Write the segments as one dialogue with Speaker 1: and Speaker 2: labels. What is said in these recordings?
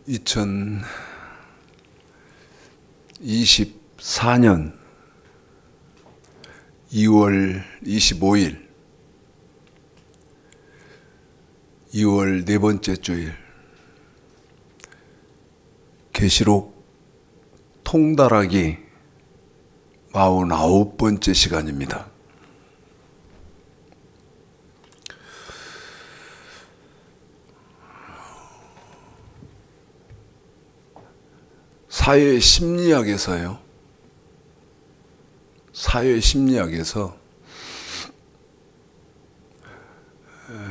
Speaker 1: 2024년 2월 25일 2월 네 번째 주일 계시록 통달하기 49번째 시간입니다. 사회심리학에서요. 사회심리학에서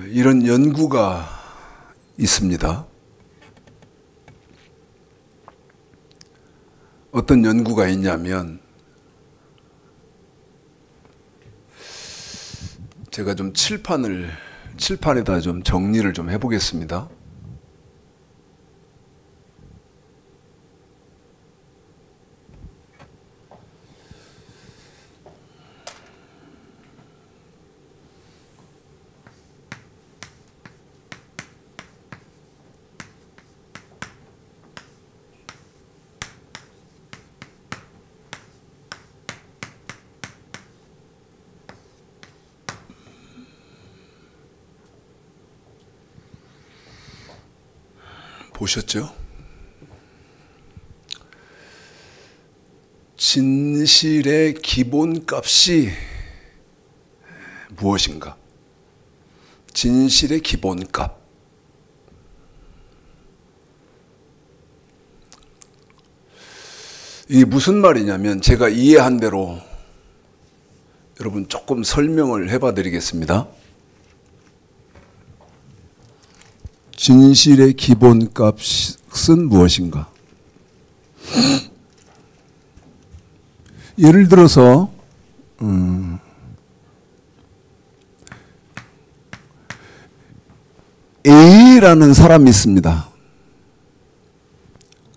Speaker 1: 이런 연구가 있습니다. 어떤 연구가 있냐면 제가 좀 칠판에다 좀 정리를 좀 해보겠습니다. 보셨죠? 진실의 기본값이 무엇인가? 진실의 기본값. 이게 무슨 말이냐면 제가 이해한 대로 여러분 조금 설명을 해봐 드리겠습니다. 진실의 기본값은 무엇인가? 예를 들어서 A라는 사람이 있습니다.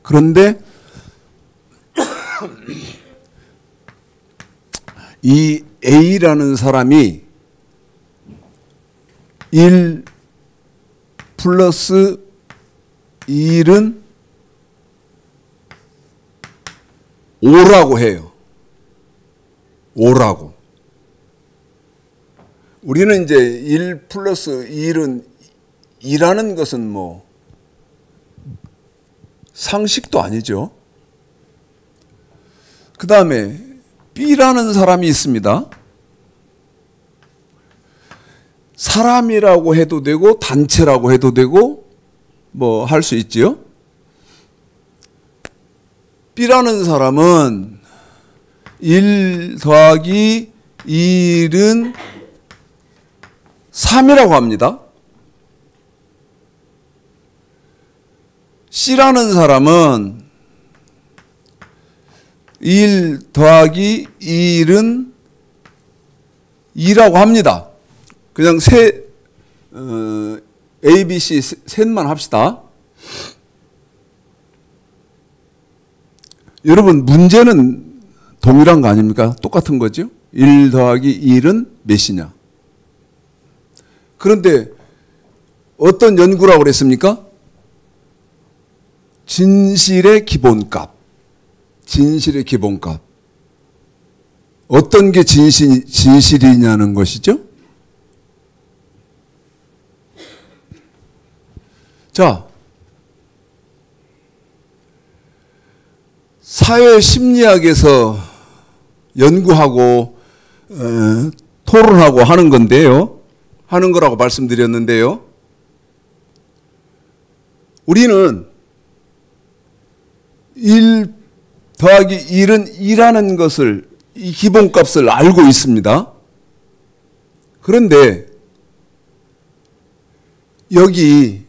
Speaker 1: 그런데 이 A라는 사람이 1 플러스 1은 5라고 해요. 5라고. 우리는 이제 1 플러스 1은 2라는 것은 뭐 상식도 아니죠. 그 다음에 B라는 사람이 있습니다. 사람이라고 해도 되고 단체라고 해도 되고 뭐 할 수 있지요. B라는 사람은 1 더하기 1은 3이라고 합니다. C라는 사람은 1 더하기 1은 2라고 합니다. 그냥 A, B, C 셋만 합시다. 여러분 문제는 동일한 거 아닙니까? 똑같은 거죠? 1 더하기 1은 몇이냐? 그런데 어떤 연구라고 그랬습니까? 진실의 기본값. 진실의 기본값. 어떤 게 진실이냐는 것이죠? 자, 사회심리학에서 연구하고 토론하고 하는 건데요. 하는 거라고 말씀드렸는데요. 우리는 1 더하기 1은 2라는 것을, 이 기본값을 알고 있습니다. 그런데 여기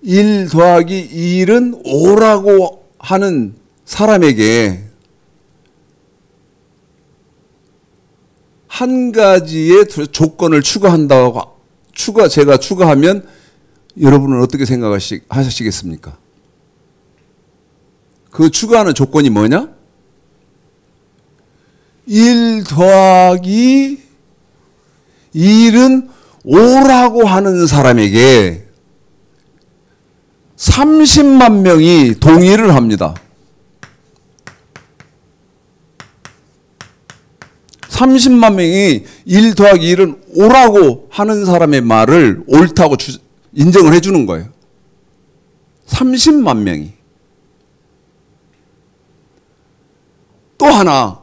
Speaker 1: 1 더하기 1은 5라고 하는 사람에게 한 가지의 조건을 제가 추가하면 여러분은 어떻게 생각하시겠습니까? 그 추가하는 조건이 뭐냐? 1 더하기 1은 5라고 하는 사람에게 30만 명이 동의를 합니다. 30만 명이 1 더하기 1은 오라고 하는 사람의 말을 옳다고 인정을 해주는 거예요. 30만 명이. 또 하나,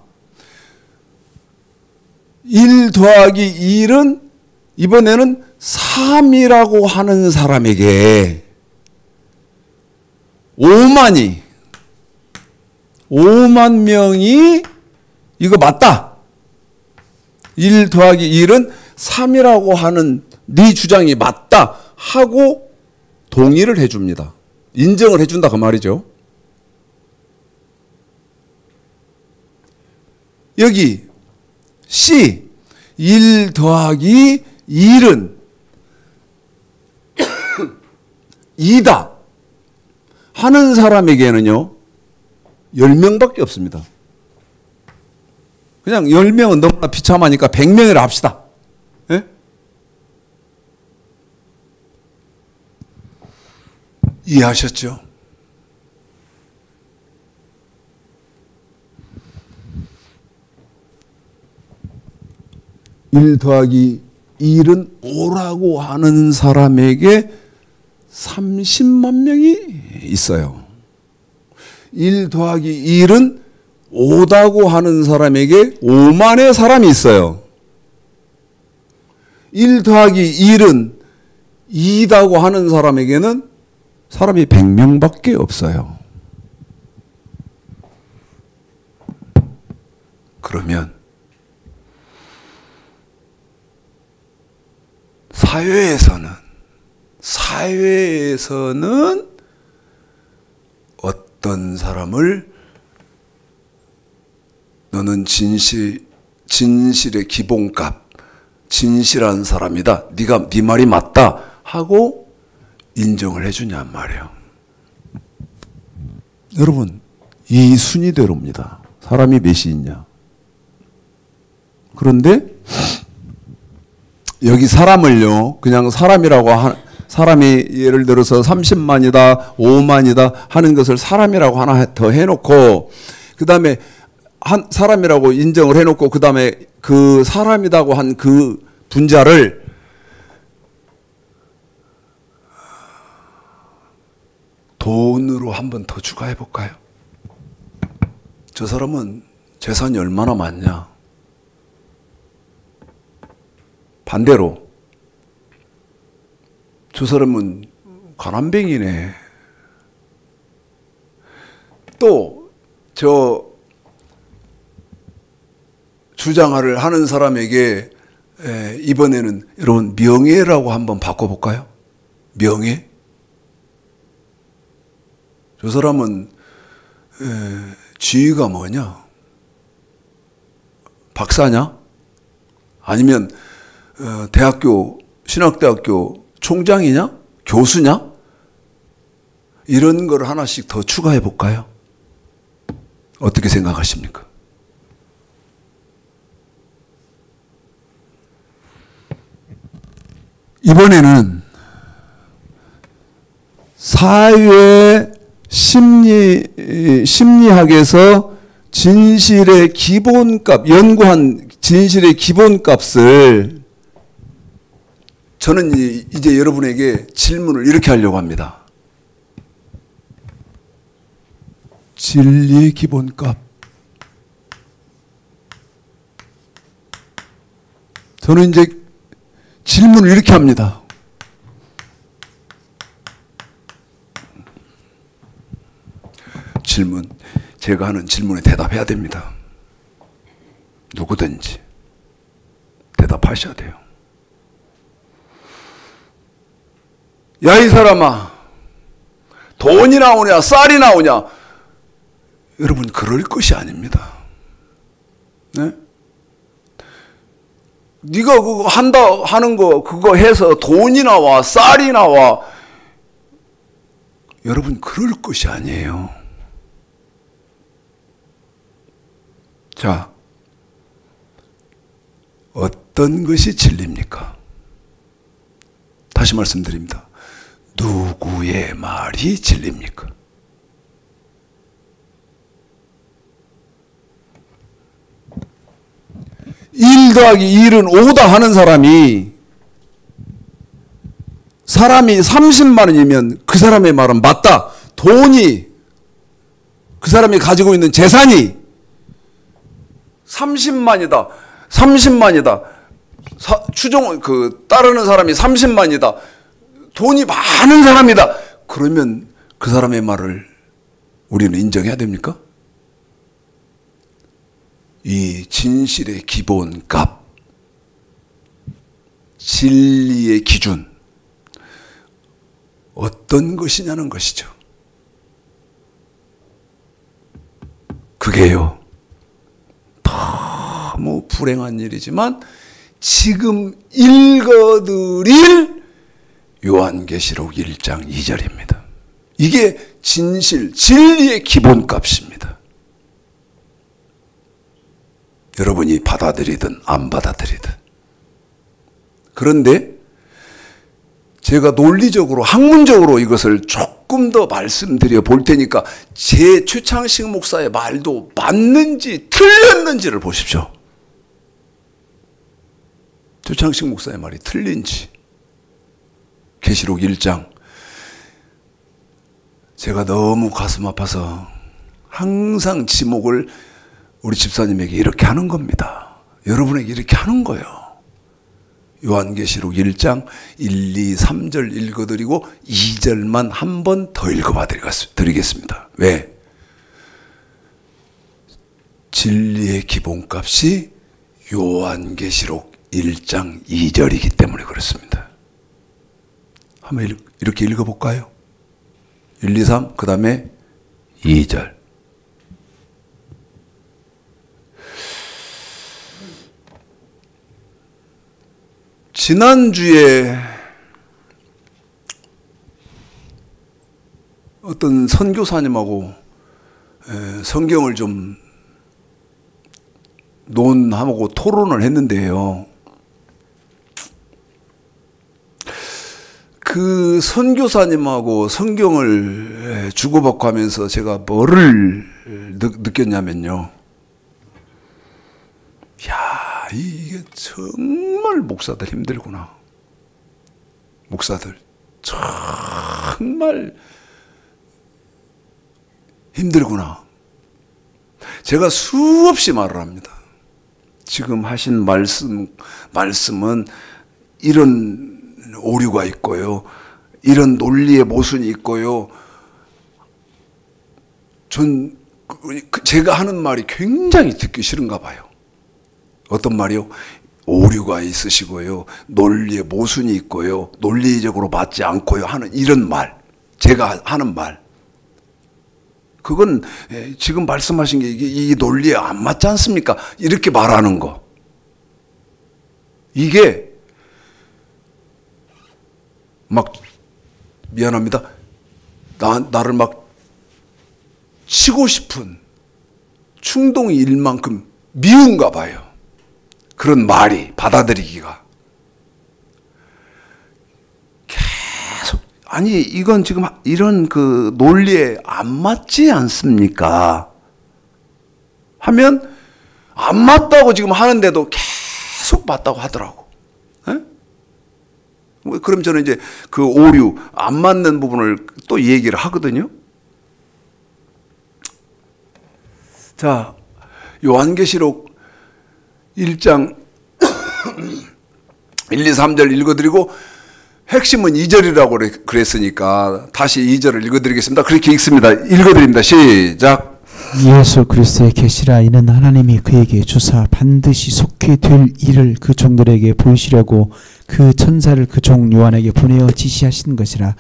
Speaker 1: 1 더하기 1은 이번에는 3이라고 하는 사람에게 5만 명이 이거 맞다. 1 더하기 1은 3이라고 하는 네 주장이 맞다 하고 동의를 해줍니다. 인정을 해준다 그 말이죠. 여기 C 1 더하기 1은 2다 하는 사람에게는요 10명밖에 없습니다. 그냥 10명은 너무나 비참하니까 100명이라 합시다. 예? 이해하셨죠? 일 더하기 1은 오라고 하는 사람에게 30만 명이 있어요. 1 더하기 1은 5다고 하는 사람에게 5만의 사람이 있어요. 1 더하기 1은 2다고 하는 사람에게는 사람이 100명밖에 없어요. 그러면 사회에서는 어떤 사람을 너는 진실의 기본값, 진실한 사람이다. 네 말이 맞다 하고 인정을 해주냔 말이에요. 여러분, 이 순위대로입니다. 사람이 몇이 있냐. 그런데 여기 사람을요, 그냥 사람이라고 사람이 예를 들어서 30만이다, 5만이다 하는 것을 사람이라고 하나 더 해놓고, 그 다음에 사람이라고 인정을 해놓고, 그 다음에 그 사람이라고 한 그 분자를 돈으로 한 번 더 추가해 볼까요? 저 사람은 재산이 얼마나 많냐? 반대로 저 사람은 가난뱅이네. 또 저 주장을 하는 사람에게 이번에는 여러분 명예라고 한번 바꿔볼까요? 명예? 저 사람은 지위가 뭐냐? 박사냐? 아니면 신학대학교 총장이냐? 교수냐? 이런 걸 하나씩 더 추가해 볼까요? 어떻게 생각하십니까? 이번에는 사회 심리학에서 진실의 기본값, 연구한 진실의 기본값을 저는 이제 여러분에게 질문을 이렇게 하려고 합니다. 진리의 기본값. 저는 이제 질문을 이렇게 합니다. 제가 하는 질문에 대답해야 됩니다. 누구든지 대답하셔야 돼요. 야, 이 사람아, 돈이 나오냐 쌀이 나오냐? 여러분, 그럴 것이 아닙니다. 네? 네가 그거 한다 하는 거 그거 해서 돈이 나와 쌀이 나와, 여러분 그럴 것이 아니에요. 자, 어떤 것이 진리입니까? 다시 말씀드립니다. 누구의 말이 진리입니까? 일 더하기 1은 5다 하는 사람이 30만 원이면 그 사람의 말은 맞다. 돈이 그 사람이 가지고 있는 재산이 30만이다. 30만이다. 따르는 사람이 30만이다. 돈이 많은 사람이다. 그러면 그 사람의 말을 우리는 인정해야 됩니까? 이 진실의 기본값, 진리의 기준, 어떤 것이냐는 것이죠. 그게요, 너무 불행한 일이지만 지금 읽어드릴 요한계시록 1장 2절입니다. 이게 진리의 기본값입니다. 여러분이 받아들이든 안 받아들이든. 그런데 제가 논리적으로 학문적으로 이것을 조금 더 말씀드려 볼 테니까 제 최창식 목사의 말도 맞는지 틀렸는지를 보십시오. 최창식 목사의 말이 틀린지. 계시록 1장. 제가 너무 가슴 아파서 항상 지목을 우리 집사님에게 이렇게 하는 겁니다. 여러분에게 이렇게 하는 거예요. 요한계시록 1장 1, 2, 3절 읽어드리고 2절만 한 번 더 읽어봐 드리겠습니다. 왜? 진리의 기본값이 요한계시록 1장 2절이기 때문에 그렇습니다. 한번 이렇게 읽어볼까요? 1, 2, 3, 그 다음에 2절. 지난주에 어떤 선교사님하고 성경을 좀 논하고 토론을 했는데요. 그 선교사님하고 성경을 주고받고 하면서 제가 뭐를 느꼈냐면요. 야, 이게 정말 목사들 힘들구나. 목사들 정말 힘들구나. 제가 수없이 말을 합니다. 지금 하신 말씀은 이런 오류가 있고요. 이런 논리의 모순이 있고요. 제가 하는 말이 굉장히 듣기 싫은가 봐요. 어떤 말이요? 오류가 있으시고요. 논리의 모순이 있고요. 논리적으로 맞지 않고요. 하는 이런 말. 제가 하는 말. 그건 지금 말씀하신 게 이 논리에 안 맞지 않습니까? 이렇게 말하는 거. 이게 막 미안합니다. 나를 막 치고 싶은 충동이 일 만큼 미운가 봐요. 그런 말이 받아들이기가. 계속 아니 이건 지금 이런 그 논리에 안 맞지 않습니까? 하면 안 맞다고 지금 하는데도 계속 맞다고 하더라고. 에? 그럼 저는 이제 그 오류, 안 맞는 부분을 또 얘기를 하거든요. 자, 요한계시록 1장 1, 2, 3절 읽어드리고 핵심은 2절이라고 그랬으니까 다시 2절을 읽어드리겠습니다. 그렇게 읽습니다. 읽어드립니다. 시작.
Speaker 2: 예수 그리스도의 계시라. 이는 하나님이 그에게 주사 반드시 속히 될 일을 그 종들에게 보이시려고 그 천사를 그 종 요한에게 보내어 지시하신 것이라.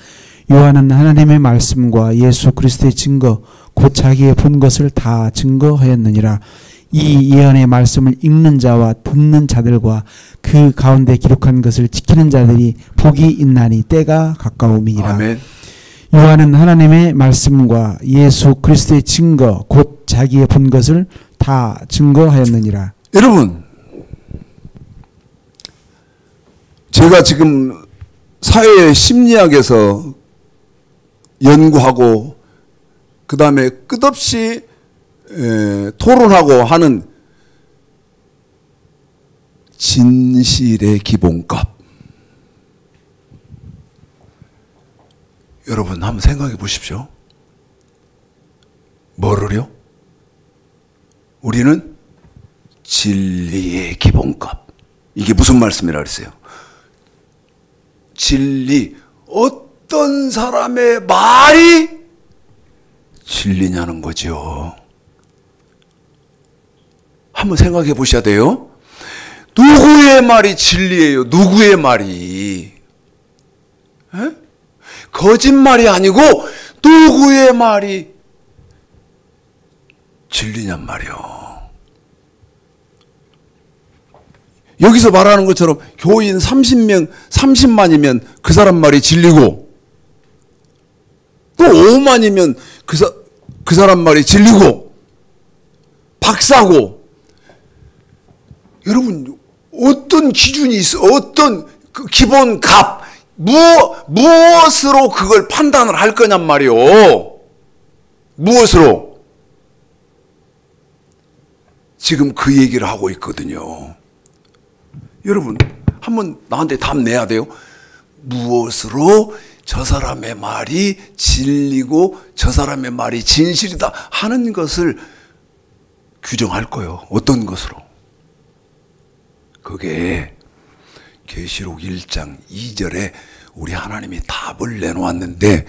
Speaker 2: 요한은 하나님의 말씀과 예수 그리스도의 증거 곧 자기의 본 것을 다 증거하였느니라. 이 예언의 말씀을 읽는 자와 듣는 자들과 그 가운데 기록한 것을 지키는 자들이 복이 있나니 때가 가까움이니라.
Speaker 1: 아멘.
Speaker 2: 요한은 하나님의 말씀과 예수 그리스도의 증거 곧 자기의 본 것을 다 증거하였느니라.
Speaker 1: 여러분, 제가 지금 사회 심리학에서 연구하고 그 다음에 끝없이 토론하고 하는 진실의 기본값. 여러분 한번 생각해 보십시오. 뭐를요? 우리는 진리의 기본값. 이게 무슨 말씀이라 그랬어요? 진리, 어떤 사람의 말이 진리냐는 거죠. 한번 생각해 보셔야 돼요. 누구의 말이 진리예요? 누구의 말이? 에? 거짓말이 아니고 누구의 말이 진리냔 말이요. 여기서 말하는 것처럼 교인 30명, 30만이면 그 사람 말이 진리고 또 5만이면 그 사람 말이 진리고 박사고. 여러분 어떤 기준이 있어? 어떤 그 기본 값 무엇으로 그걸 판단을 할 거냔 말이요. 무엇으로? 지금 그 얘기를 하고 있거든요. 여러분 한번 나한테 답 내야 돼요. 무엇으로 저 사람의 말이 진리고 저 사람의 말이 진실이다 하는 것을 규정할 거예요. 어떤 것으로? 그게 계시록 1장 2절에 우리 하나님이 답을 내놓았는데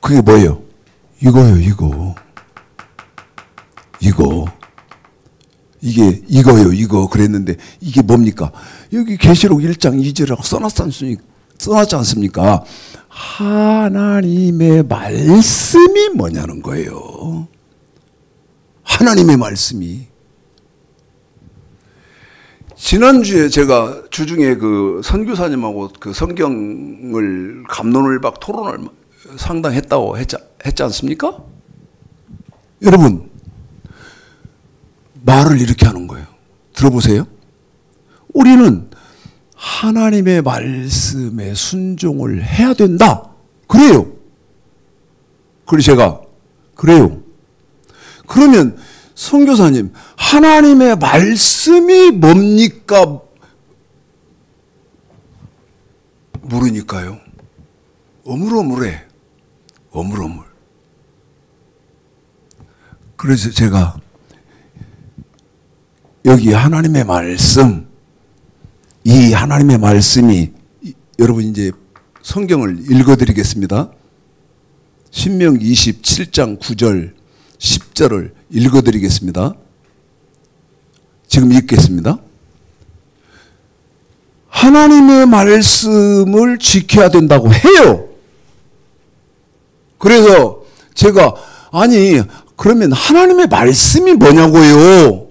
Speaker 1: 그게 뭐예요? 이거요. 이게 이거요. 이거 그랬는데 이게 뭡니까? 여기 계시록 1장 2절이라고 써놨지 않습니까? 하나님의 말씀이 뭐냐는 거예요. 하나님의 말씀이. 지난주에 제가 주중에 그 선교사님하고 그 성경을 갑론을 박 토론을 상당했다고 했지 않습니까? 여러분 말을 이렇게 하는 거예요. 들어보세요. 우리는 하나님의 말씀에 순종을 해야 된다. 그래요. 그래서 제가 그래요. 그러면 선교사님 하나님의 말씀이 뭡니까? 물으니까요. 어물어물해. 어물어물. 그래서 제가 여기 하나님의 말씀, 이 하나님의 말씀이 여러분 이제 성경을 읽어드리겠습니다. 신명기 27장 9절 10절을 읽어드리겠습니다. 지금 읽겠습니다. 하나님의 말씀을 지켜야 된다고 해요. 그래서 제가 아니 그러면 하나님의 말씀이 뭐냐고요.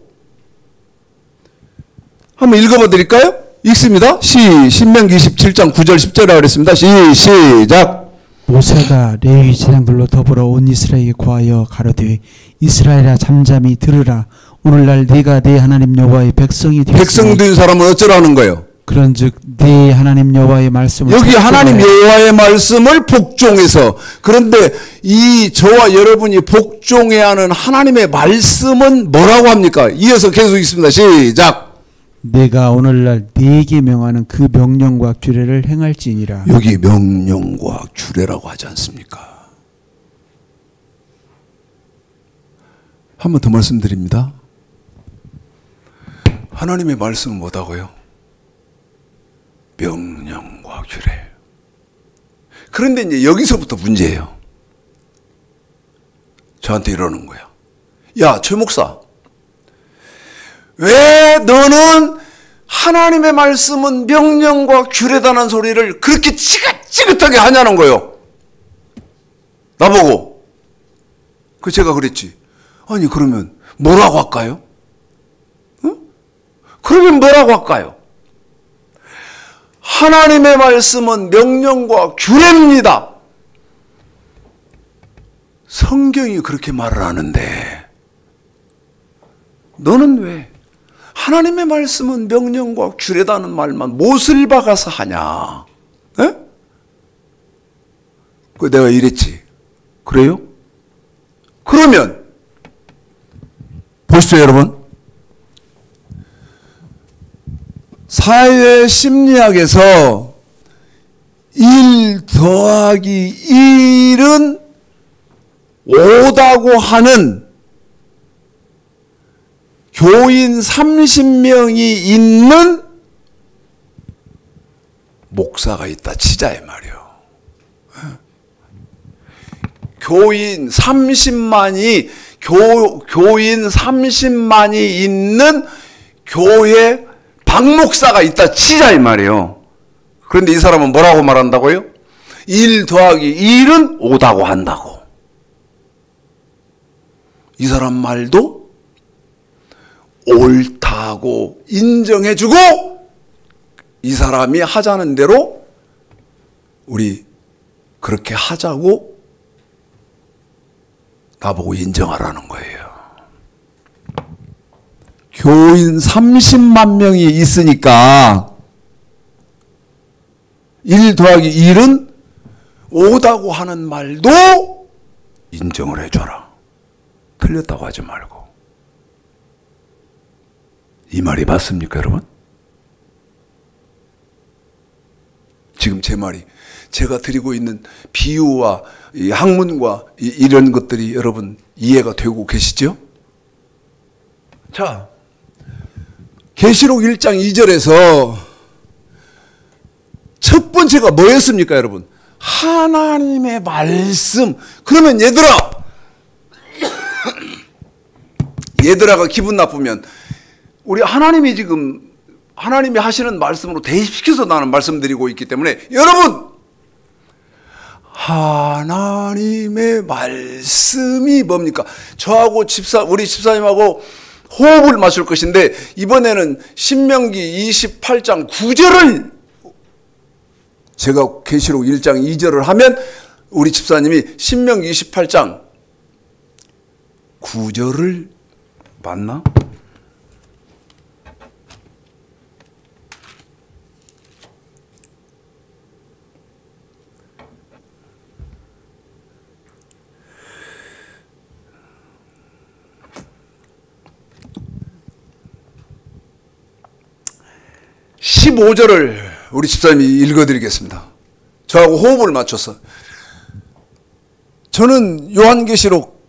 Speaker 1: 한번 읽어봐 드릴까요? 읽습니다. 신명기 27장 9절 10절이라고 그랬습니다. 시작.
Speaker 2: 모세가 레위 제사장들로 더불어 온 이스라엘에게 고하여 가로되 이스라엘아 잠잠히 들으라. 오늘날 네가 네 하나님 여호와의 백성이 되었으니
Speaker 1: 백성 된 사람은 어쩌라는 거예요?
Speaker 2: 그런즉 네 하나님 여호와의 말씀을
Speaker 1: 여기 하나님 여호와의 말씀을 복종해서. 그런데 이 저와 여러분이 복종해야 하는 하나님의 말씀은 뭐라고 합니까? 이어서 계속 읽습니다. 시작.
Speaker 2: 내가 오늘날 네게 명하는 그 명령과 규례를 행할지니라.
Speaker 1: 여기 명령과 규례라고 하지 않습니까? 한 번 더 말씀드립니다. 하나님의 말씀은 뭐다고요? 명령과 규례. 그런데 이제 여기서부터 문제예요. 저한테 이러는 거야. 야, 최 목사. 왜 너는 하나님의 말씀은 명령과 규례다는 소리를 그렇게 지긋지긋하게 하냐는 거예요. 나보고. 그 제가 그랬지. 아니 그러면 뭐라고 할까요? 응? 그러면 뭐라고 할까요? 하나님의 말씀은 명령과 규례입니다. 성경이 그렇게 말을 하는데 너는 왜 하나님의 말씀은 명령과 규례다는 말만 못을 박아서 하냐? 에? 그 내가 이랬지. 그래요? 그러면 보십시오, 여러분. 사회 심리학에서 1 더하기 1은 5다고 하는 교인 30명이 있는 목사가 있다 치자 이 말이요. 교인 30만이 교인 30만이 있는 교회 박목사가 있다 치자 이 말이에요. 그런데 이 사람은 뭐라고 말한다고요? 1 더하기 1은 5다고 한다고. 이 사람 말도 옳다고 인정해주고 이 사람이 하자는 대로 우리 그렇게 하자고 나보고 인정하라는 거예요. 교인 30만 명이 있으니까 1 더하기 1은 5다고 하는 말도 인정을 해줘라. 틀렸다고 하지 말고. 이 말이 맞습니까, 여러분? 지금 제 말이, 제가 드리고 있는 비유와 이 학문과 이런 것들이 여러분 이해가 되고 계시죠? 자, 계시록 1장 2절에서 첫 번째가 뭐였습니까, 여러분? 하나님의 말씀. 그러면 얘들아가 기분 나쁘면 우리 하나님이 지금 하나님이 하시는 말씀으로 대입시켜서 나는 말씀드리고 있기 때문에 여러분, 하나님의 말씀이 뭡니까? 저하고 우리 집사님하고 호흡을 맞출 것인데 이번에는 신명기 28장 9절을 제가 계시록 1장 2절을 하면 우리 집사님이 신명기 28장 9절을 맞나? (15절을) 우리 집사님이 읽어드리겠습니다. 저하고 호흡을 맞춰서. 저는 요한계시록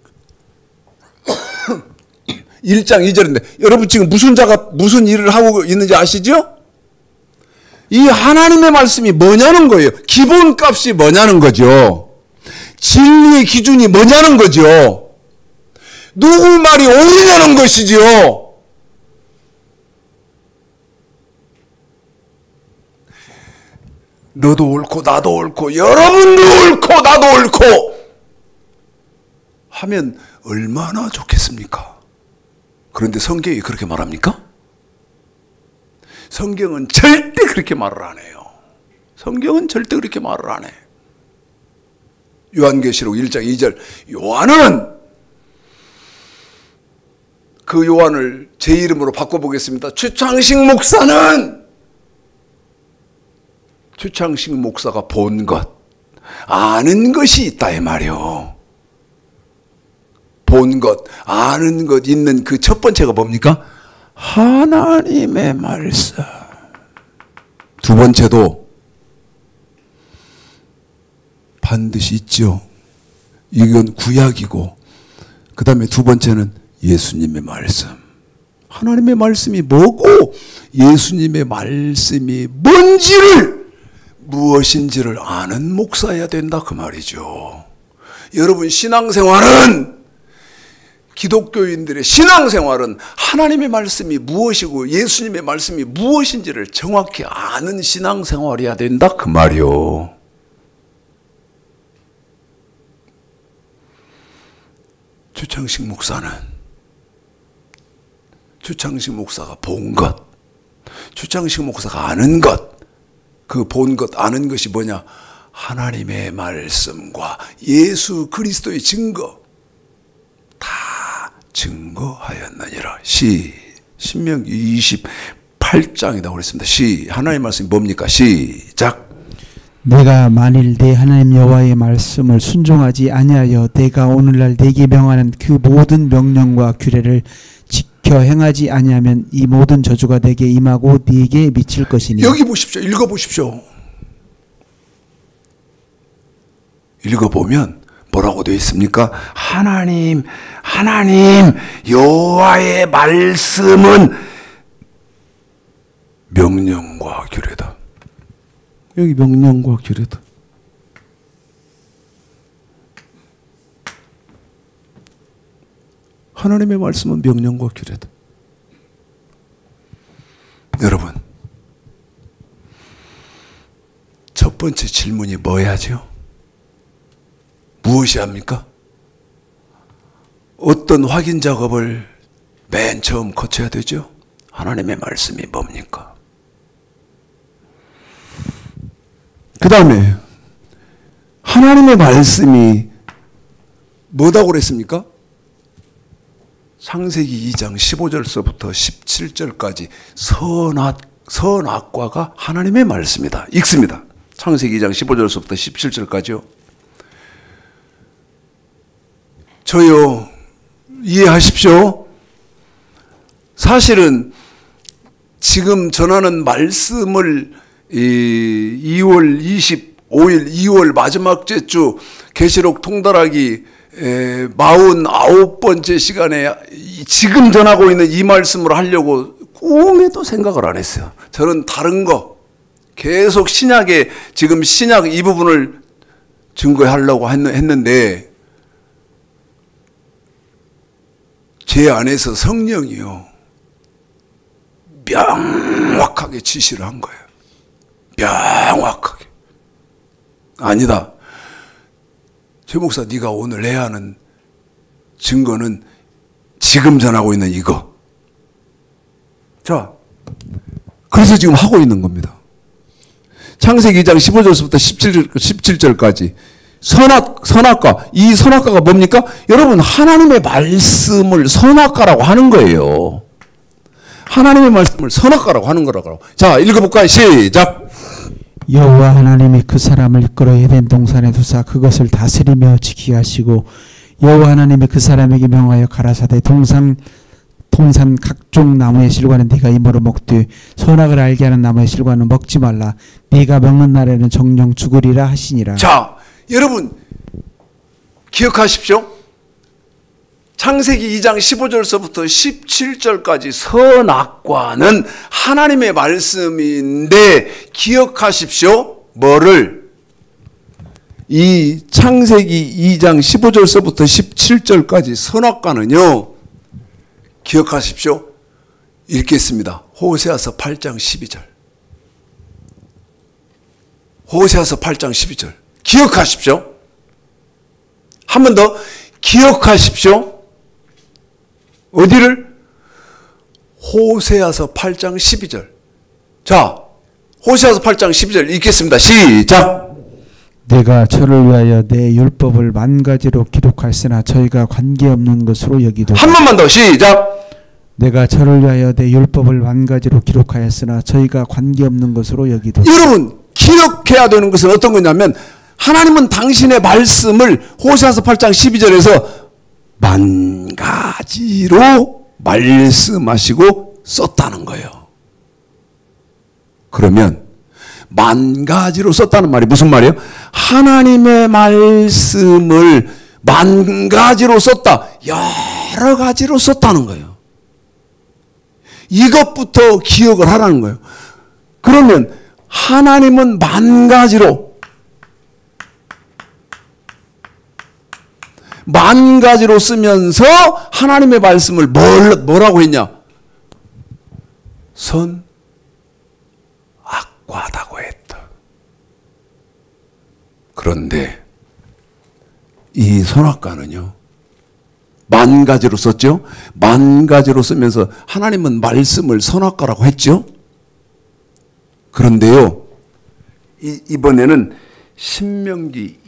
Speaker 1: 1장 2절인데 여러분 지금 무슨 자가 무슨 일을 하고 있는지 아시죠? 이 하나님의 말씀이 뭐냐는 거예요. 기본값이 뭐냐는 거죠. 진리의 기준이 뭐냐는 거죠. 누구 말이 옳으냐는 것이지요. 너도 옳고 나도 옳고 여러분도 옳고 나도 옳고 하면 얼마나 좋겠습니까? 그런데 성경이 그렇게 말합니까? 성경은 절대 그렇게 말을 안 해요. 성경은 절대 그렇게 말을 안 해. 요한계시록 1장 2절. 요한은, 그 요한을 제 이름으로 바꿔보겠습니다. 최창식 목사가 본 것, 아는 것이 있다 이 말이요. 본 것, 아는 것 있는 그 첫 번째가 뭡니까? 하나님의 말씀. 두 번째도 반드시 있죠. 이건 구약이고, 그 다음에 두 번째는 예수님의 말씀. 하나님의 말씀이 뭐고 예수님의 말씀이 뭔지를, 무엇인지를 아는 목사여야 된다 그 말이죠. 여러분, 신앙생활은, 기독교인들의 신앙생활은 하나님의 말씀이 무엇이고 예수님의 말씀이 무엇인지를 정확히 아는 신앙생활이어야 된다 그 말이요. 최창식 목사가 본 것, 최창식 목사가 아는 것, 그 본 것, 아는 것이 뭐냐? 하나님의 말씀과 예수 그리스도의 증거, 다 증거하였느니라. 신명기 28장이라고 그랬습니다. 하나님의 말씀이 뭡니까? 시작.
Speaker 2: 내가 만일 내 하나님 여호와의 말씀을 순종하지 아니하여 내가 오늘날 내게 명하는 그 모든 명령과 규례를 지켜 행하지 아니하면 이 모든 저주가 내게 임하고 네게 미칠 것이니.
Speaker 1: 여기 보십시오. 읽어보십시오. 읽어보면 뭐라고 되어 있습니까? 하나님 여호와의 말씀은 명령과 규례다. 여기 명령과 규례다. 하나님의 말씀은 명령과 규례다. 여러분, 첫 번째 질문이 뭐야죠? 무엇이 합니까? 어떤 확인 작업을 맨 처음 거쳐야 되죠? 하나님의 말씀이 뭡니까? 그 다음에 하나님의 말씀이 뭐다고 그랬습니까? 창세기 2장 15절서부터 17절까지 선악과가 하나님의 말씀이다. 읽습니다. 창세기 2장 15절서부터 17절까지요. 저요, 이해하십시오. 사실은 지금 전하는 말씀을 2월 25일 2월 마지막 주 계시록 통달하기 49번째 시간에 지금 전하고 있는 이 말씀을 하려고 꿈에도 생각을 안 했어요. 저는 다른 거 계속 신약에 지금 신약 이 부분을 증거하려고 했는데 제 안에서 성령이요 명확하게 지시를 한 거예요. 명확하게. 아니다. 최 목사, 네가 오늘 해야 하는 증거는 지금 전하고 있는 이거. 자, 그래서 지금 하고 있는 겁니다. 창세기 2장 15절부터 17절까지 선악과. 이 선악과가 뭡니까? 여러분, 하나님의 말씀을 선악과라고 하는 거예요. 하나님의 말씀을 선악과라고 하는 거라고. 자, 읽어볼까요? 시작.
Speaker 2: 여호와 하나님이 그 사람을 이끌어 에덴 동산에 두사 그것을 다스리며 지키게 하시고 여호와 하나님이 그 사람에게 명하여 가라사대 동산 각종 나무의 실과는 네가 입으로 먹되 선악을 알게 하는 나무의 실과는 먹지 말라. 네가 먹는 날에는 정령 죽으리라 하시니라.
Speaker 1: 자, 여러분 기억하십시오. 창세기 2장 15절서부터 17절까지 선악과는 하나님의 말씀인데 기억하십시오. 뭐를? 이 창세기 2장 15절서부터 17절까지 선악과는요. 기억하십시오. 읽겠습니다. 호세아서 8장 12절. 호세아서 8장 12절. 기억하십시오. 한 번 더 기억하십시오. 어디를? 호세아서 8장 12절. 자, 호세아서 8장 12절 읽겠습니다. 시작.
Speaker 2: 내가 저를 위하여 내 율법을 만 가지로 기록하였으나 저희가 관계없는 것으로 여기도다.
Speaker 1: 한 번만 더 시작.
Speaker 2: 내가 저를 위하여 내 율법을 만 가지로 기록하였으나 저희가 관계없는 것으로 여기도다.
Speaker 1: 여러분, 기억해야 되는 것은 어떤 거냐면 하나님은 당신의 말씀을 호세아서 8장 12절에서 만 가지로 말씀하시고 썼다는 거예요. 그러면 만 가지로 썼다는 말이 무슨 말이에요? 하나님의 말씀을 만 가지로 썼다. 여러 가지로 썼다는 거예요. 이것부터 기억을 하라는 거예요. 그러면 하나님은 만 가지로 쓰면서 하나님의 말씀을 뭐라고 했냐? 선악과다고 했다. 그런데 이 선악과는요, 만 가지로 썼죠? 만 가지로 쓰면서 하나님은 말씀을 선악과라고 했죠? 그런데요, 이번에는 신명기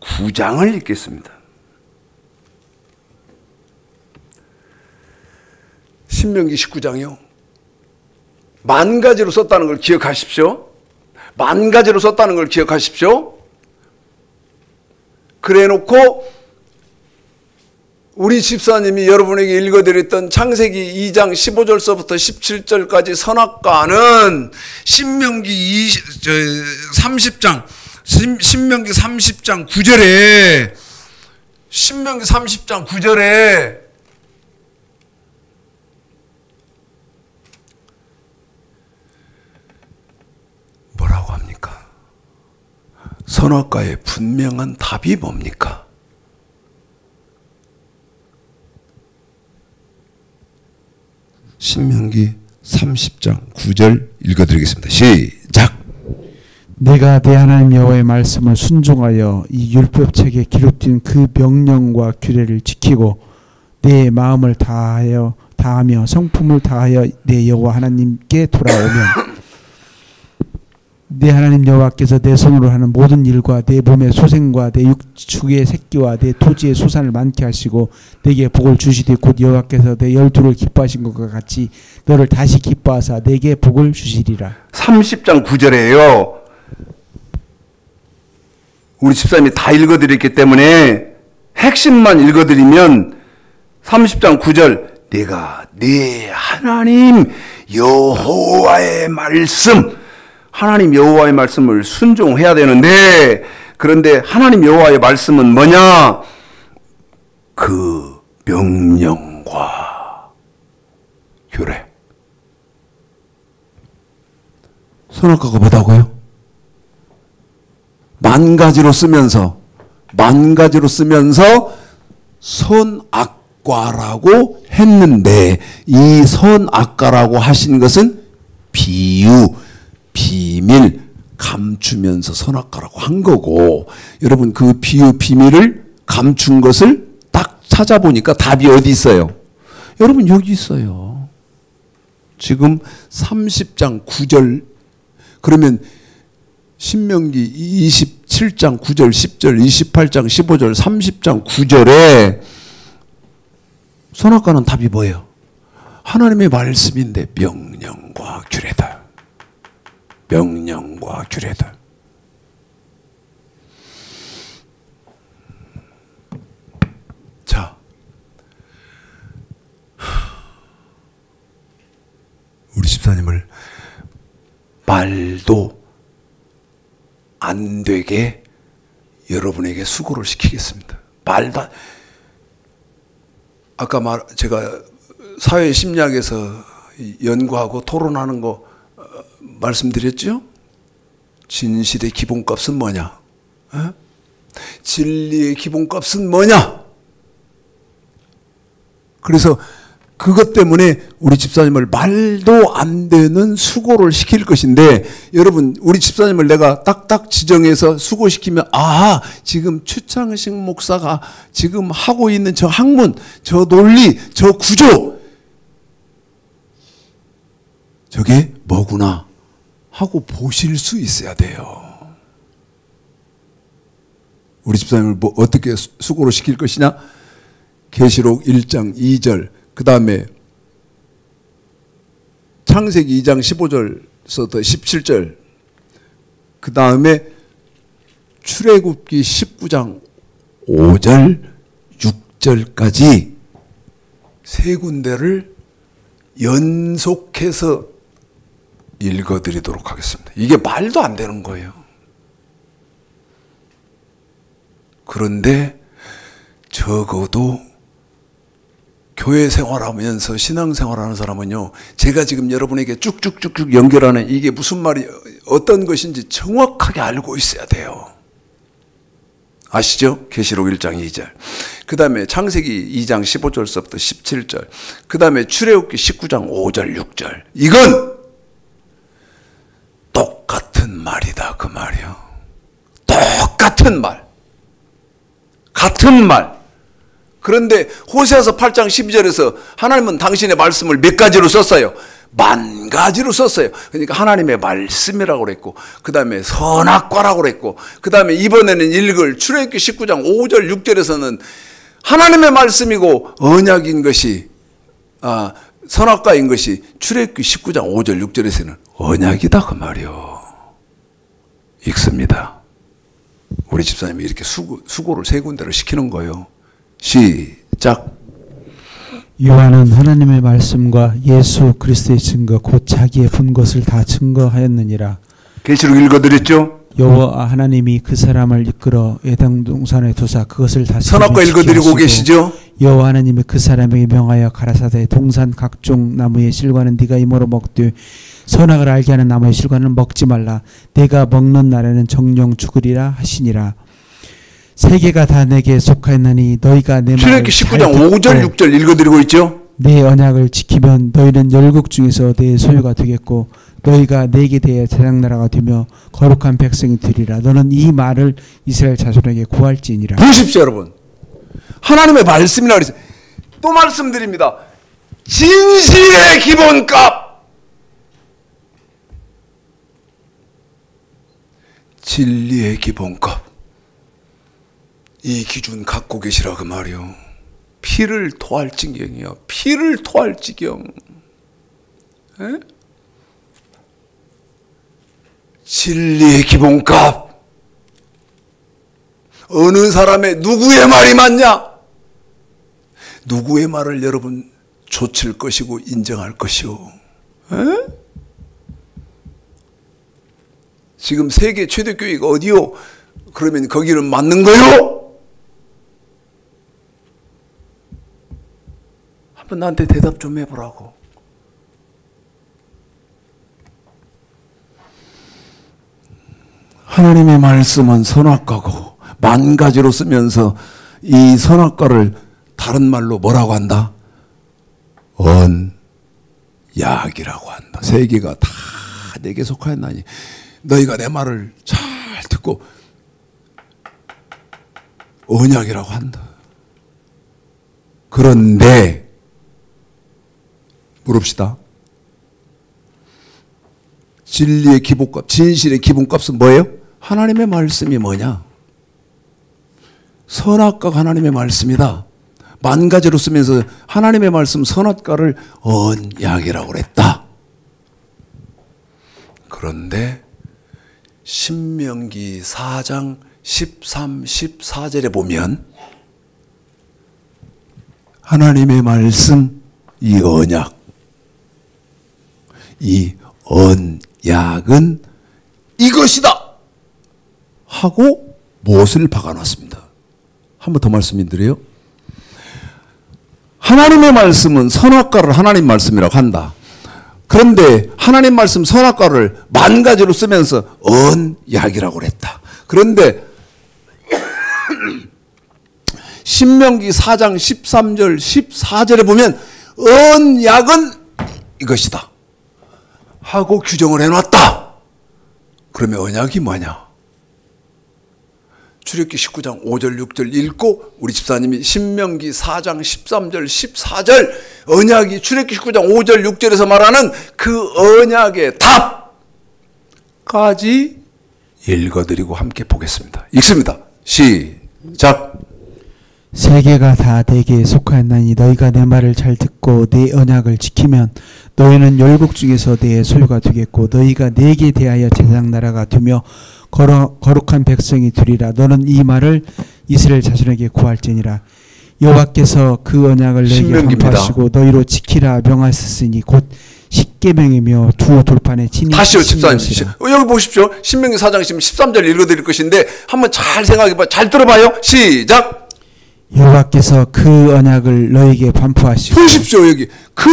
Speaker 1: 29장을 읽겠습니다. 신명기 19장이요. 만 가지로 썼다는 걸 기억하십시오. 만 가지로 썼다는 걸 기억하십시오. 그래놓고 우리 집사님이 여러분에게 읽어드렸던 창세기 2장 15절서부터 17절까지 선악과는 신명기 30장 9절에 신명기 30장 9절에 뭐라고 합니까? 선악과의 분명한 답이 뭡니까? 신명기 30장 9절 읽어드리겠습니다. 시작.
Speaker 2: 내가 내 하나님 여호와의 말씀을 순종하여 이 율법책에 기록된 그 명령과 규례를 지키고 내 마음을 다하며 성품을 다하여 내 여호와 하나님께 돌아오면 내 하나님 여호와께서 내 손으로 하는 모든 일과 내 몸의 소생과 내 육축의 새끼와 내 토지의 소산을 많게 하시고 내게 복을 주시되 곧 여호와께서 내 열두를 기뻐하신 것과 같이 너를 다시 기뻐하사 내게 복을 주시리라.
Speaker 1: 30장 9절에요. 우리 집사님이 다 읽어드렸기 때문에 핵심만 읽어드리면 30장 9절 내가 네 하나님 여호와의 말씀, 하나님 여호와의 말씀을 순종해야 되는데, 그런데 하나님 여호와의 말씀은 뭐냐? 그 명령과 규례. 선악과가 뭐다고요? 만 가지로 쓰면서 선악과라고 했는데, 이 선악과라고 하신 것은 비유, 비밀, 감추면서 선악과라고 한 거고, 여러분 그 비유, 비밀을 감춘 것을 딱 찾아보니까 답이 어디 있어요? 여러분 여기 있어요. 지금 30장 9절, 그러면 신명기 27장 9절 10절 28장 15절 30장 9절에 선악과는 답이 뭐예요? 하나님의 말씀인데 명령과 규례다. 명령과 규례다. 자, 우리 집사님을 말도 안 되게 여러분에게 수고를 시키겠습니다. 말도 안, 아까 제가 사회 심리학에서 연구하고 토론하는 거 말씀드렸죠? 진실의 기본값은 뭐냐? 에? 진리의 기본값은 뭐냐? 그래서 그것 때문에 우리 집사님을 말도 안 되는 수고를 시킬 것인데, 여러분 우리 집사님을 내가 딱딱 지정해서 수고시키면, 아, 지금 최창식 목사가 지금 하고 있는 저 학문, 저 논리, 저 구조, 저게 뭐구나 하고 보실 수 있어야 돼요. 우리 집사님을 뭐 어떻게 수고를 시킬 것이냐? 계시록 1장 2절, 그 다음에 창세기 2장 15절서부터 17절, 그 다음에 출애굽기 19장 5절 6절까지 세 군데를 연속해서 읽어드리도록 하겠습니다. 이게 말도 안 되는 거예요. 그런데 적어도 교회 생활하면서 신앙생활하는 사람은요, 제가 지금 여러분에게 쭉쭉쭉쭉 연결하는 이게 무슨 말이 어떤 것인지 정확하게 알고 있어야 돼요. 아시죠? 계시록 1장 2절, 그 다음에 창세기 2장 15절서부터 17절, 그 다음에 출애굽기 19장 5절 6절, 이건 똑같은 말이다 그 말이요. 똑같은 말, 같은 말. 그런데 호세아서 8장 12절에서 하나님은 당신의 말씀을 몇 가지로 썼어요? 만 가지로 썼어요. 그러니까 하나님의 말씀이라고 그랬고, 그 다음에 선악과라고 그랬고, 그 다음에 이번에는 읽을 출애굽기 19장 5절 6절에서는 하나님의 말씀이고 언약인 것이, 선악과인 것이 출애굽기 19장 5절 6절에서는 언약이다 그 말이요. 읽습니다. 우리 집사님이 이렇게 수고를 세 군데를 시키는 거예요. 시작.
Speaker 2: 요한은 하나님의 말씀과 예수 그리스도의 증거 곧 자기의 본 것을 다 증거하였느니라.
Speaker 1: 계시록 읽어드렸죠?
Speaker 2: 여호와 하나님이 그 사람을 이끌어 에덴 동산에 두사 그것을 다시
Speaker 1: 선악과 읽어드리고 계시죠?
Speaker 2: 여호와 하나님이 그 사람에게 명하여 가라사대 동산 각종 나무의 실과는 네가 이모로 먹되 선악을 알게 하는 나무의 실과는 먹지 말라. 내가 먹는 날에는 정령 죽으리라 하시니라. 세계가 다 내게 속하였나니 너희가 내 말을
Speaker 1: 출애굽기 19장 5절 6절 읽어드리고 있죠?
Speaker 2: 내 언약을 지키면 너희는 열국 중에서 내 소유가 되겠고 너희가 내게 대해 제장나라가 되며 거룩한 백성이 되리라. 너는 이 말을 이스라엘 자손에게 구할지니라.
Speaker 1: 보십시오 여러분. 하나님의 말씀이라 그랬어요. 또 말씀드립니다. 진실의 기본값. 진리의 기본값. 이 기준 갖고 계시라 그 말이요. 피를 토할 지경이요. 피를 토할 지경. 에? 진리의 기본값. 어느 사람의 누구의 말이 맞냐? 누구의 말을 여러분 조칠 것이고 인정할 것이오. 에? 지금 세계 최대 교회가 어디요? 그러면 거기는 맞는 거요? 한번 나한테 대답 좀 해보라고. 하나님의 말씀은 선악과고 만 가지로 쓰면서 이 선악과를 다른 말로 뭐라고 한다? 언약이라고 한다. 세계가 다 내게 속하였나니 너희가 내 말을 잘 듣고 언약이라고 한다. 그런데 물읍시다. 진리의 기본값, 진실의 기본값은 뭐예요? 하나님의 말씀이 뭐냐? 선악과가 하나님의 말씀이다. 만 가지로 쓰면서 하나님의 말씀 선악과를 언약이라고 그랬다. 그런데 신명기 4장 13, 14절에 보면 하나님의 말씀, 이 언약, 이 언약은 이것이다 하고 못을 박아놨습니다. 한 번 더 말씀드려요. 하나님의 말씀은 선악과를 하나님 말씀이라고 한다. 그런데 하나님 말씀 선악과를 만 가지로 쓰면서 언약이라고 그랬다. 그런데 신명기 4장 13절 14절에 보면 언약은 이것이다 하고 규정을 해놨다. 그러면 언약이 뭐냐? 출애굽기 19장 5절 6절 읽고 우리 집사님이 신명기 4장 13절 14절 언약이 출애굽기 19장 5절 6절에서 말하는 그 언약의 답까지 읽어드리고 함께 보겠습니다. 읽습니다. 시작.
Speaker 2: 세계가 다 내게 속하였나니 너희가 내 말을 잘 듣고 내 언약을 지키면 너희는 열국 중에서 내 소유가 되겠고 너희가 내게 대하여 제사장 나라가 되며 거룩한 백성이 되리라. 너는 이 말을 이스라엘 자손에게 구할지니라. 여호와께서 그 언약을 너희에게 반포하시고 너희로 지키라 명하셨으니 곧 십계명이며 두 돌판에 친히
Speaker 1: 다시요 집사님 여기 보십시오. 신명기 4장 13절 읽어드릴 것인데 한번 잘 생각해봐. 잘 들어봐요. 시작.
Speaker 2: 여호와께서 그 언약을 너희에게 반포하시고
Speaker 1: 보십시오. 여기 그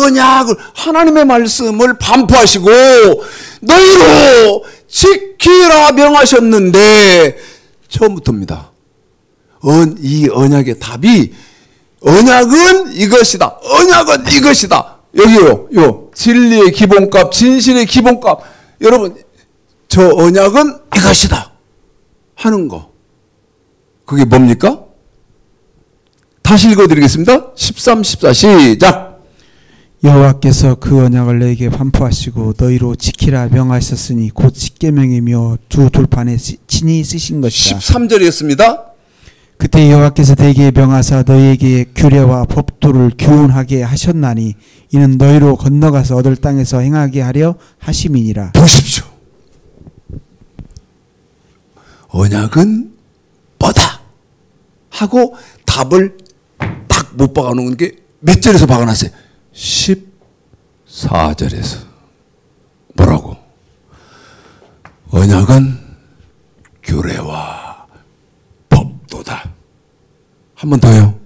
Speaker 1: 언약을 하나님의 말씀을 반포하시고 너희로 지키라 명하셨는데 처음부터입니다. 이 언약의 답이 언약은 이것이다. 언약은 이것이다. 여기요. 요 진리의 기본값, 진실의 기본값. 여러분 저 언약은 이것이다 하는 거. 그게 뭡니까? 다시 읽어드리겠습니다. 13, 14 시작.
Speaker 2: 여호와께서 그 언약을 너희에게 반포하시고 너희로 지키라 명하셨으니 곧 십계명이며 두 돌판에 친히 쓰신 것이다.
Speaker 1: 13절이었습니다.
Speaker 2: 그때 여호와께서 내게 명하사 너희에게 규례와 법도를 교훈하게 하셨나니 이는 너희로 건너가서 얻을 땅에서 행하게 하려 하심이니라.
Speaker 1: 보십시오. 언약은 뭐다 하고 답을 딱 못 박아놓은 게 몇 절에서 박아놨어요? 14절에서. 뭐라고? 언약은 규례와 법도다. 한 번 더요.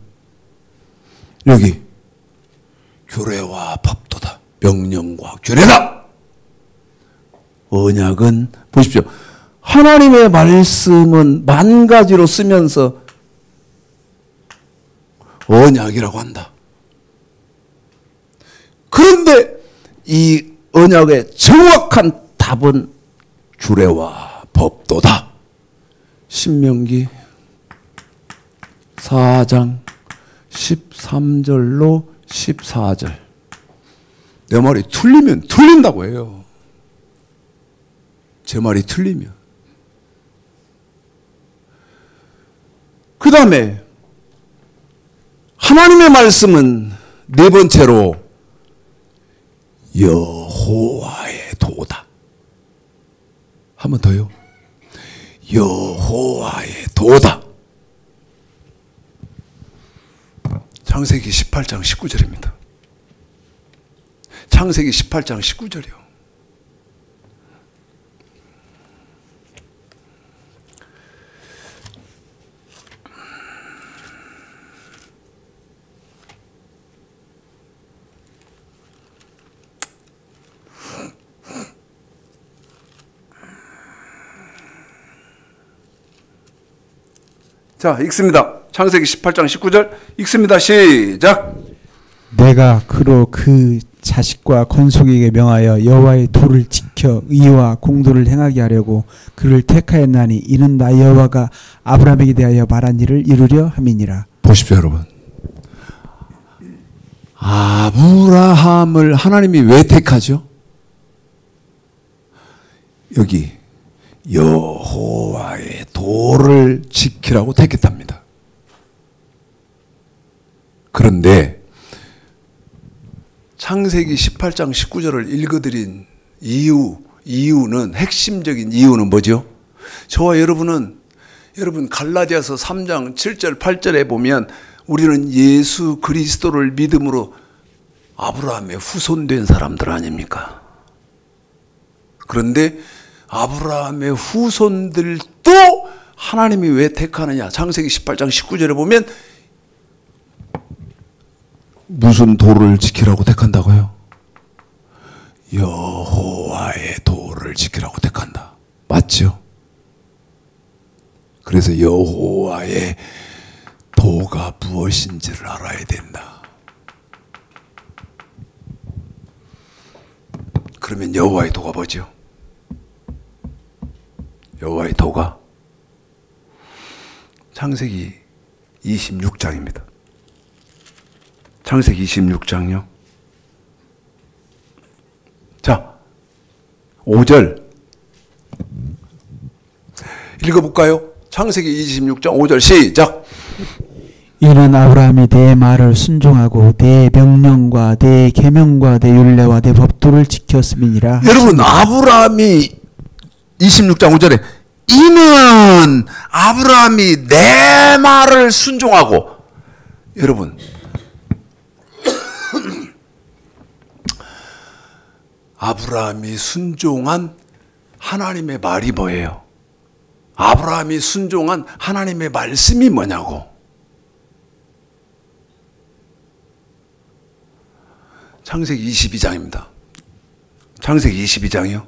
Speaker 1: 여기 규례와 법도다. 명령과 규례다. 언약은 보십시오. 하나님의 말씀은 만 가지로 쓰면서 언약이라고 한다. 그런데 이 언약의 정확한 답은 규례와 법도다. 신명기 4장 13절로 14절. 내 말이 틀리면 틀린다고 해요. 제 말이 틀리면. 그 다음에 하나님의 말씀은 네 번째로 여호와의 도다. 한 번 더요. 여호와의 도다. 창세기 18장 19절입니다. 창세기 18장 19절이요. 자, 읽습니다. 창세기 18장 19절 읽습니다. 시작.
Speaker 2: 내가 그로 그 자식과 건속에게 명하여 여호와의 도를 지켜 의와 공도를 행하게 하려고 그를 택하였나니 이는 나 여호와가 아브라함에게 대하여 말한 일을 이루려 함이니라.
Speaker 1: 보십시오, 여러분. 아브라함을 하나님이 왜 택하죠? 여기 여호와의 도를 지키라고 택했답니다. 그런데 창세기 18장 19절을 읽어드린 이유는 핵심적인 이유는 뭐죠? 저와 여러분 갈라디아서 3장 7절 8절에 보면 우리는 예수 그리스도를 믿음으로 아브라함의 후손된 사람들 아닙니까? 그런데 아브라함의 후손들도 하나님이 왜 택하느냐? 창세기 18장 19절에 보면 무슨 도를 지키라고 택한다고요? 여호와의 도를 지키라고 택한다. 맞죠? 그래서 여호와의 도가 무엇인지를 알아야 된다. 그러면 여호와의 도가 뭐죠? 여호와의 도가 창세기 26장입니다. 창세기 26장요. 자, 5절 읽어볼까요? 창세기 26장 5절 시작.
Speaker 2: 이는 아브라함이 내 말을 순종하고 내 명령과 내 계명과 내 율례와 내 법도를 지켰음이니라.
Speaker 1: 여러분, 아브라함이 26장 5절에 이는 아브라함이 내 말을 순종하고, 여러분 아브라함이 순종한 하나님의 말이 뭐예요? 아브라함이 순종한 하나님의 말씀이 뭐냐고. 창세기 22장입니다. 창세기 22장이요.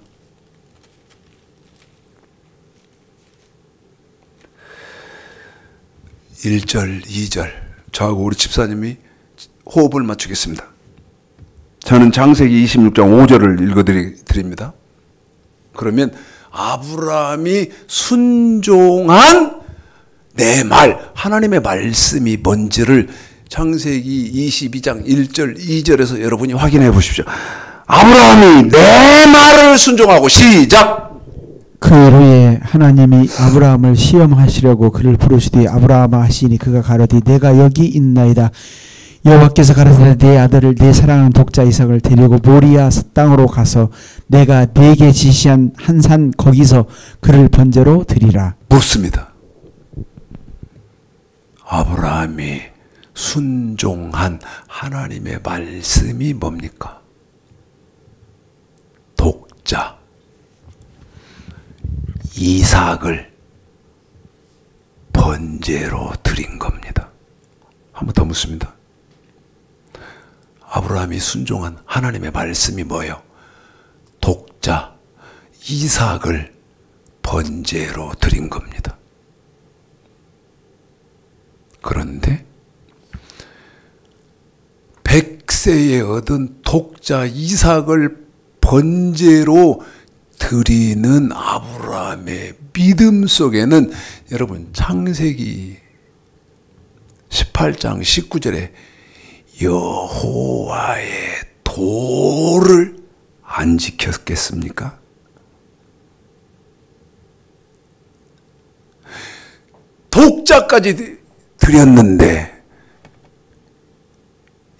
Speaker 1: 1절, 2절. 저하고 우리 집사님이 호흡을 맞추겠습니다. 저는 창세기 26장 5절을 읽어드립니다. 그러면 아브라함이 순종한 내 말, 하나님의 말씀이 뭔지를 창세기 22장 1절, 2절에서 여러분이 확인해 보십시오. 아브라함이 내 말을 순종하고 시작!
Speaker 2: 그 후에 하나님이 아브라함을 시험하시려고 그를 부르시되 아브라함아 하시니 그가 가로되 내가 여기 있나이다. 여호와께서 가라사대 내 아들을 내 사랑하는 독자 이삭을 데리고 모리아 땅으로 가서 내가 네게 지시한 한 산 거기서 그를 번제로 드리라.
Speaker 1: 묻습니다. 아브라함이 순종한 하나님의 말씀이 뭡니까? 독자 이삭을 번제로 드린 겁니다. 한 번 더 묻습니다. 아브라함이 순종한 하나님의 말씀이 뭐예요? 독자 이삭을 번제로 드린 겁니다. 그런데 100세에 얻은 독자 이삭을 번제로 드리는 아브라함의 믿음 속에는 여러분 창세기 18장 19절에 여호와의 도를 안 지켰겠습니까? 독자까지 드렸는데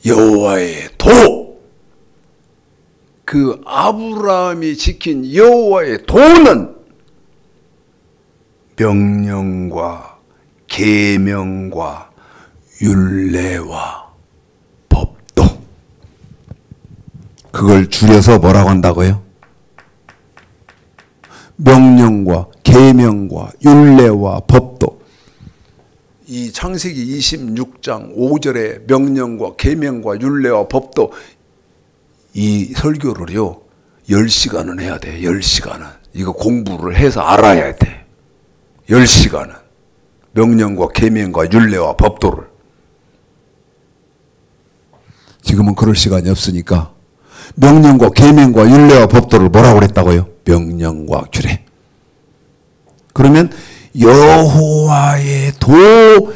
Speaker 1: 여호와의 도, 그 아브라함이 지킨 여호와의 도는 명령과 계명과 율례와 법도, 그걸 줄여서 뭐라고 한다고요? 명령과 계명과 율례와 법도. 이 창세기 26장 5절의 명령과 계명과 율례와 법도, 이 설교를요 10시간은 해야 돼. 10시간은 이거 공부를 해서 알아야 돼. 10시간은 명령과 계명과 율례와 법도를. 지금은 그럴 시간이 없으니까 명령과 계명과 율례와 법도를 뭐라고 그랬다고요? 명령과 규례. 그러면 여호와의 도,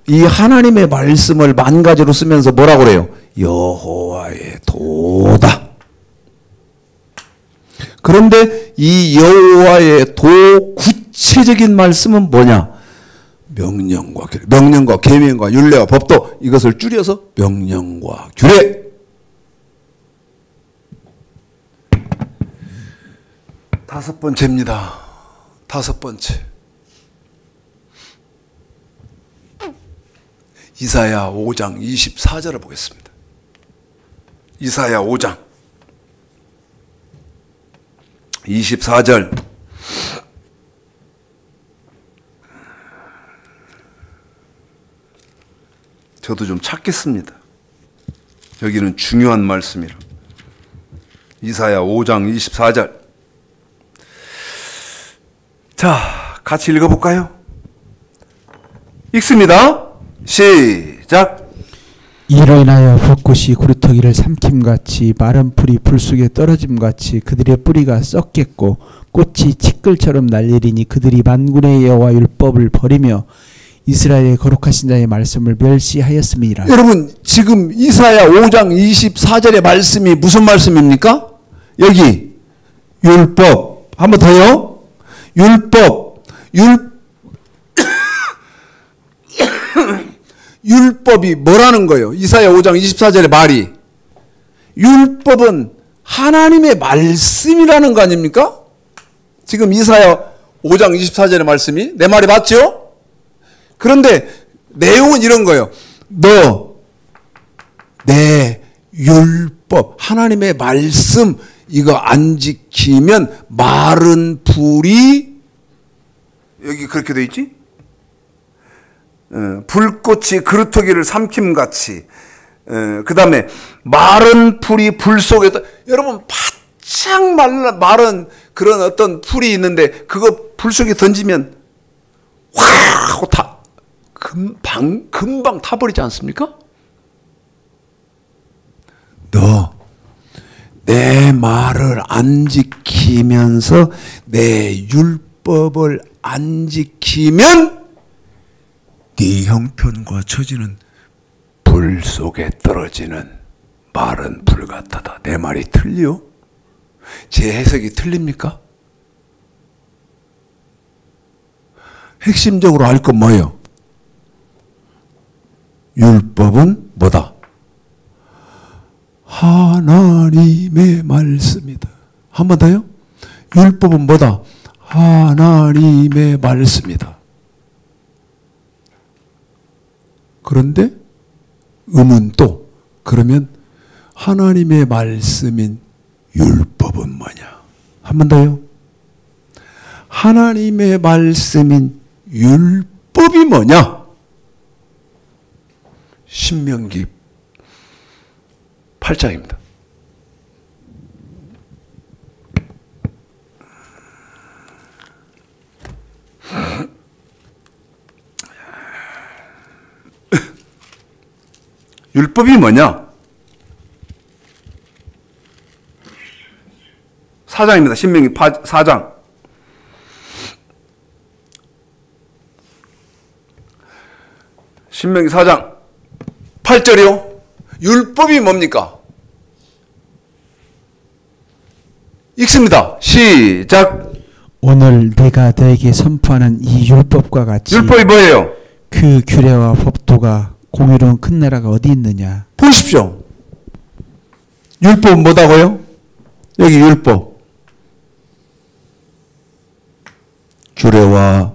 Speaker 1: 이 하나님의 말씀을 만 가지로 쓰면서 뭐라고 그래요? 여호와의 도다. 그런데 이 여호와의 도 구체적인 말씀은 뭐냐? 명령과 규례, 명령과 계명과 율례와 법도, 이것을 줄여서 명령과 규례. 다섯 번째입니다. 다섯 번째. 이사야 5장 24절을 보겠습니다. 이사야 5장 24절. 저도 좀 찾겠습니다. 여기는 중요한 말씀이라. 이사야 5장 24절. 자, 같이 읽어볼까요? 읽습니다. 시작.
Speaker 2: 이로 인하여 벚꽃이 구루터기를 삼킴같이 마른 풀이 불 속에 떨어짐같이 그들의 뿌리가 썩겠고 꽃이 티끌처럼 날리리니 그들이 만군의 여호와 율법을 버리며 이스라엘의 거룩하신 자의 말씀을 멸시하였음이라.
Speaker 1: 여러분, 지금 이사야 5장 24절의 말씀이 무슨 말씀입니까? 여기 율법. 한 번 더요. 율법. 율법이 뭐라는 거예요? 이사야 5장 24절의 말이. 율법은 하나님의 말씀이라는 거 아닙니까? 지금 이사야 5장 24절의 말씀이. 내 말이 맞죠? 그런데 내용은 이런 거예요. 너 내 율법, 하나님의 말씀 이거 안 지키면 마른 풀이, 여기 그렇게 돼 있지? 불꽃이 그루터기를 삼킴같이, 그 다음에 마른 풀이 불 속에서, 여러분 바짝 마른 그런 어떤 풀이 있는데 그거 불 속에 던지면 확 하고 다 금방 타버리지 않습니까? 너 내 말을 안 지키면서 내 율법을 안 지키면 네 형편과 처지는 불 속에 떨어지는 마른 불 같다다. 내 말이 틀려? 제 해석이 틀립니까? 핵심적으로 알 건 뭐예요? 율법은 뭐다? 하나님의 말씀이다. 한 번 더요. 율법은 뭐다? 하나님의 말씀이다. 그런데 음은 또 그러면 하나님의 말씀인 율법은 뭐냐? 한 번 더요. 하나님의 말씀인 율법이 뭐냐? 신명기 8장입니다. 율법이 뭐냐? 4장입니다. 신명기 4장. 신명기 4장 8절이요. 율법이 뭡니까? 읽습니다. 시작.
Speaker 2: 오늘 내가 너에게 선포하는 이 율법과 같이
Speaker 1: 율법이 뭐예요?
Speaker 2: 그 규례와 법도가 공유로운 큰 나라가 어디 있느냐?
Speaker 1: 보십시오. 율법은 뭐다고요? 여기 율법. 규례와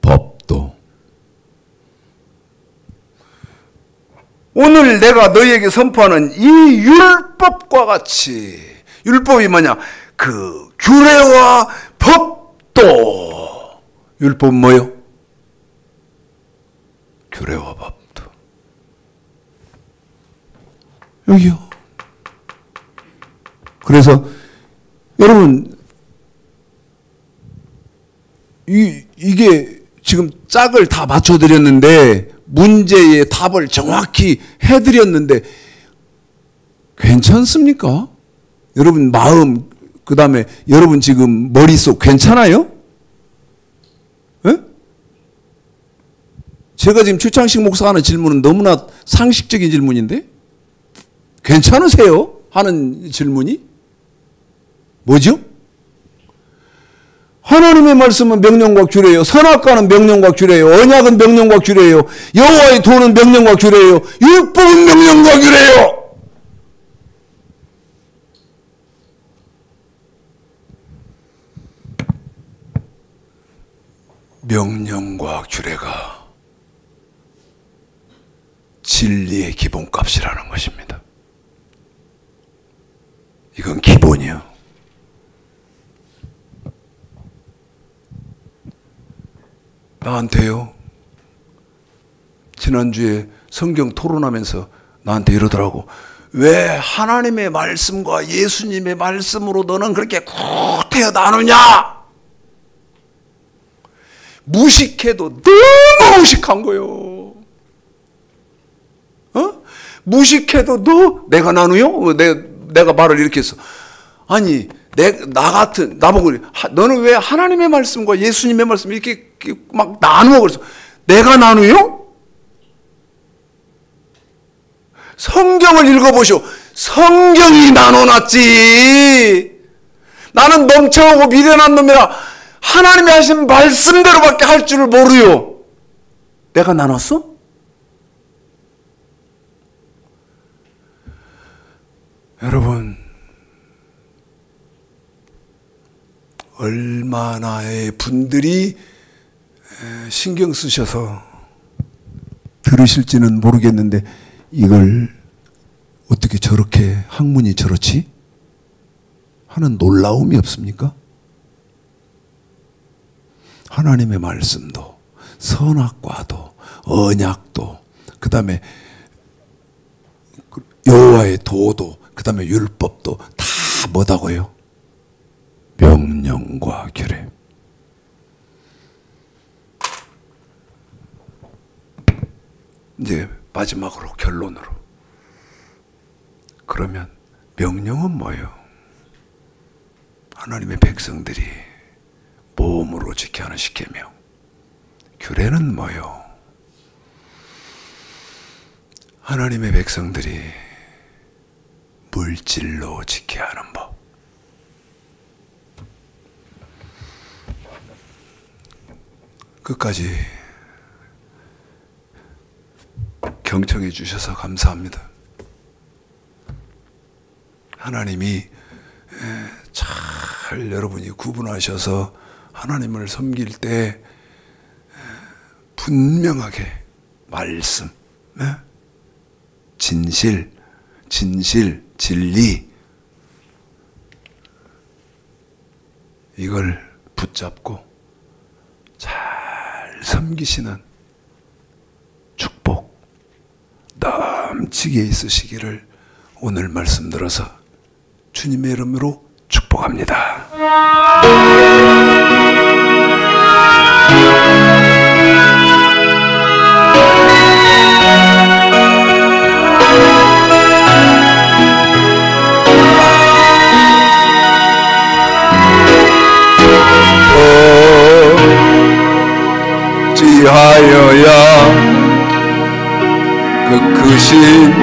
Speaker 1: 법도. 오늘 내가 너희에게 선포하는 이 율법과 같이. 율법이 뭐냐? 그 규례와 법도. 율법은 뭐요? 규례와 법도. 여기요. 그래서 여러분 이게 지금 짝을 다 맞춰드렸는데 문제의 답을 정확히 해드렸는데 괜찮습니까? 여러분 마음 그 다음에 여러분 지금 머릿속 괜찮아요? 에? 제가 지금 최창식 목사가 하는 질문은 너무나 상식적인 질문인데 괜찮으세요? 하는 질문이 뭐죠? 하나님의 말씀은 명령과 규례예요. 선악과는 명령과 규례예요. 언약은 명령과 규례예요. 여호와의 도는 명령과 규례예요. 율법은 명령과 규례예요. 명령과 규례가 진리의 기본값이라는 것입니다. 이건 기본이요. 나한테요. 지난주에 성경 토론하면서 나한테 이러더라고. 왜 하나님의 말씀과 예수님의 말씀으로 너는 그렇게 구태여 나누냐? 무식해도 너무 무식한 거요. 무식해도 내가 나누요? 내가 말을 이렇게 했어. 아니 나 같은 나보고 너는 왜 하나님의 말씀과 예수님의 말씀 이렇게 막 나누어 그래서 내가 나누요? 성경을 읽어보시오. 성경이 나눠놨지. 나는 멍청하고 미련한 놈이라 하나님이 하신 말씀대로밖에 할 줄을 모르요. 내가 나눴어? 여러분 얼마나의 분들이 신경 쓰셔서 들으실지는 모르겠는데 이걸 어떻게 저렇게 학문이 저렇지? 하는 놀라움이 없습니까? 하나님의 말씀도 선악과도 언약도 그 다음에 여호와의 도도 그 다음에 율법도 다 뭐다고요? 명령과 규례. 이제 마지막으로 결론으로. 그러면 명령은 뭐예요? 하나님의 백성들이 몸으로 지켜야 하는 십계명. 규례는 뭐예요? 하나님의 백성들이 물질로 지켜야 하는 법. 끝까지 경청해 주셔서 감사합니다. 하나님이 잘 여러분이 구분하셔서 하나님을 섬길 때 분명하게 말씀, 진실, 진리 이걸 붙잡고 잘 섬기시는 축복 넘치게 있으시기를 오늘 말씀 들어서 주님의 이름으로 축복합니다. 어찌하여야 그 크신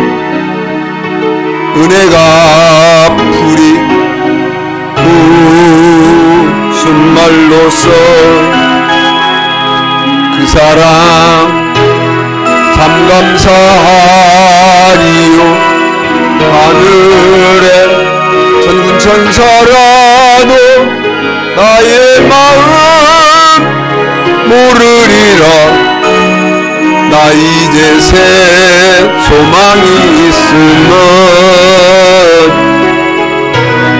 Speaker 1: 은혜가 풀이 무슨 말로써 그 사랑 참 감사하리요. 하늘의 천군 천사라도 나의 마음 모르리라. 나 이제 새 소망이 있음은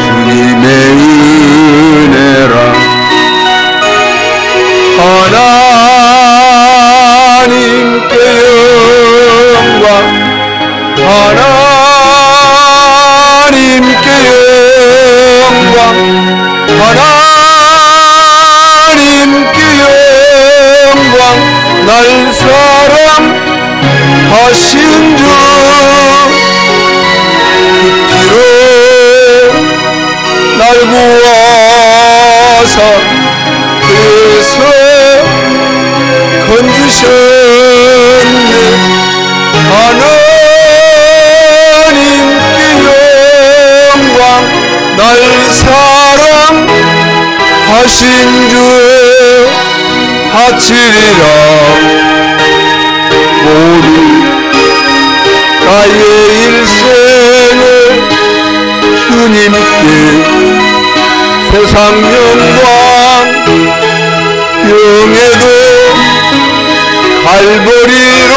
Speaker 1: 주님의 은혜라. 하나님께 영광, 하나님께 영광, 하나님께 영광. 날 사랑하신 주 그 피로 날 구하사 그에서 건지셨네. 하나님께 영광. 날 사랑하신 주의 바치리라. 모두 나의 일생을 주님께 세상 영광 영예도 갈보리로